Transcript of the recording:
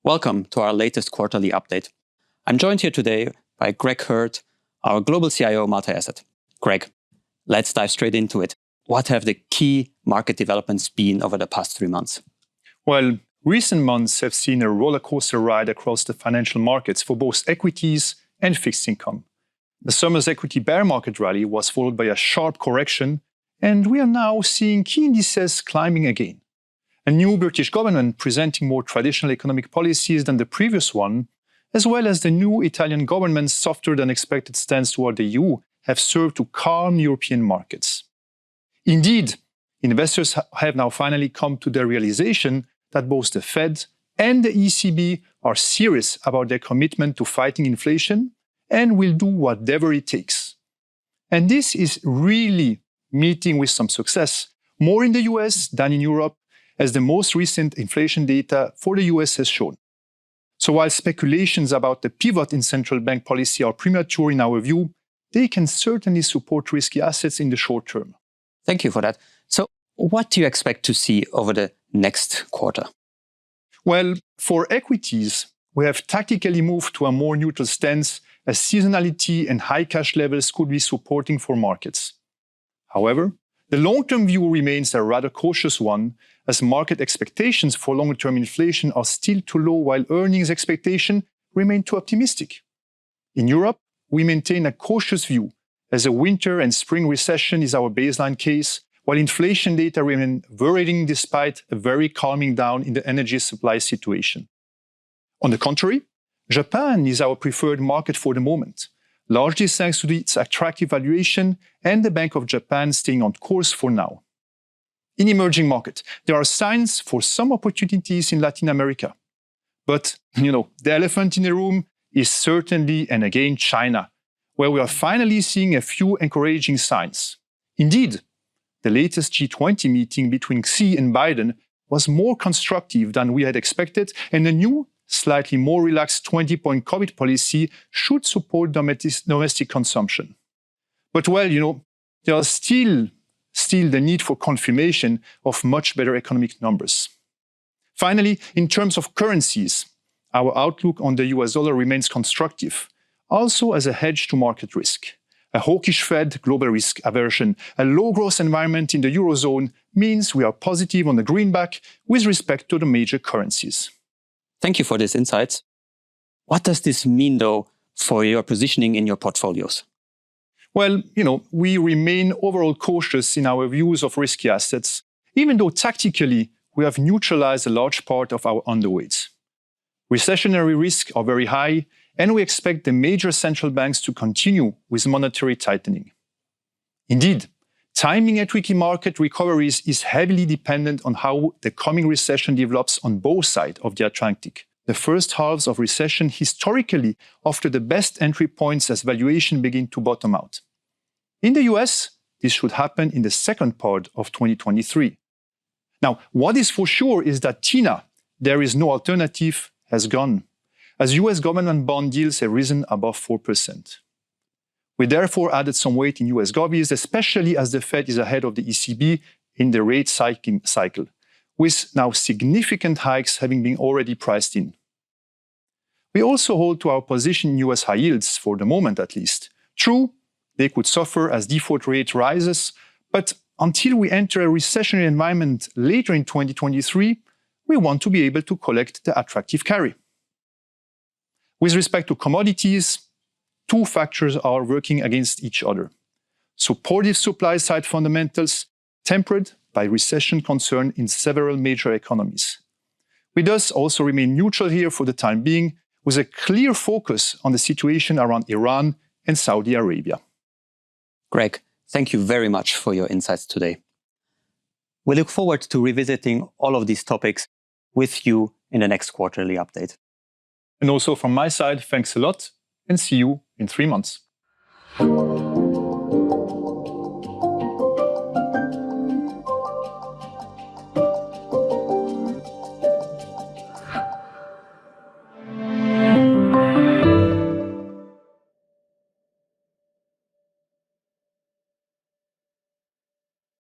Welcome to our latest quarterly update. I'm joined here today by Gregor Hirt, our global CIO of Multi Asset. Greg, let's dive straight into it. What have the key market developments been over the past 3 months? Well, recent months have seen a roller coaster ride across the financial markets for both equities and fixed income. The summer's equity bear market rally was followed by a sharp correction, and we are now seeing key indices climbing again. A new British government presenting more traditional economic policies than the previous one, as well as the new Italian government's softer than expected stance toward the EU, have served to calm European markets. Indeed, investors have now finally come to the realization that both the Fed and the ECB are serious about their commitment to fighting inflation and will do whatever it takes. And this is really meeting with some success, more in the US than in Europe, as the most recent inflation data for the US has shown. So while speculations about the pivot in central bank policy are premature in our view, they can certainly support risky assets in the short term. Thank you for that. So what do you expect to see over the next quarter? Well, for equities, we have tactically moved to a more neutral stance as seasonality and high cash levels could be supporting for markets. However, the long-term view remains a rather cautious one, as market expectations for longer-term inflation are still too low while earnings expectations remain too optimistic. In Europe, we maintain a cautious view, as a winter and spring recession is our baseline case, while inflation data remain worrying despite a very calming down in the energy supply situation. On the contrary, Japan is our preferred market for the moment, largely thanks to its attractive valuation and the Bank of Japan staying on course for now. In emerging markets, there are signs for some opportunities in Latin America. But, the elephant in the room is certainly, and again, China, where we are finally seeing a few encouraging signs. Indeed, the latest G20 meeting between Xi and Biden was more constructive than we had expected, and the new, slightly more relaxed 20-point COVID policy should support domestic consumption. But there are still the need for confirmation of much better economic numbers. Finally, in terms of currencies, our outlook on the US dollar remains constructive, also as a hedge to market risk. A hawkish Fed, global risk aversion, a low-growth environment in the Eurozone means we are positive on the greenback with respect to the major currencies. Thank you for these insights. What does this mean, though, for your positioning in your portfolios? Well, we remain overall cautious in our views of risky assets, even though tactically we have neutralized a large part of our underweights. Recessionary risks are very high, and we expect the major central banks to continue with monetary tightening. Indeed, timing equity market recoveries is heavily dependent on how the coming recession develops on both sides of the Atlantic. The first halves of recession historically offer the best entry points as valuation begin to bottom out. In the US, this should happen in the second part of 2023. Now, what is for sure is that TINA, there is no alternative, has gone, as US government bond yields have risen above 4%. We therefore added some weight in US govies, especially as the Fed is ahead of the ECB in the rate cycle, with now significant hikes having been already priced in. We also hold to our position in US high yields, for the moment at least. True, they could suffer as default rate rises, but until we enter a recessionary environment later in 2023, we want to be able to collect the attractive carry. With respect to commodities, two factors are working against each other. Supportive supply-side fundamentals, tempered by recession concern in several major economies. We thus also remain neutral here for the time being, with a clear focus on the situation around Iran and Saudi Arabia. Greg, thank you very much for your insights today. We look forward to revisiting all of these topics with you in the next quarterly update. And also from my side, thanks a lot, and see you in 3 months.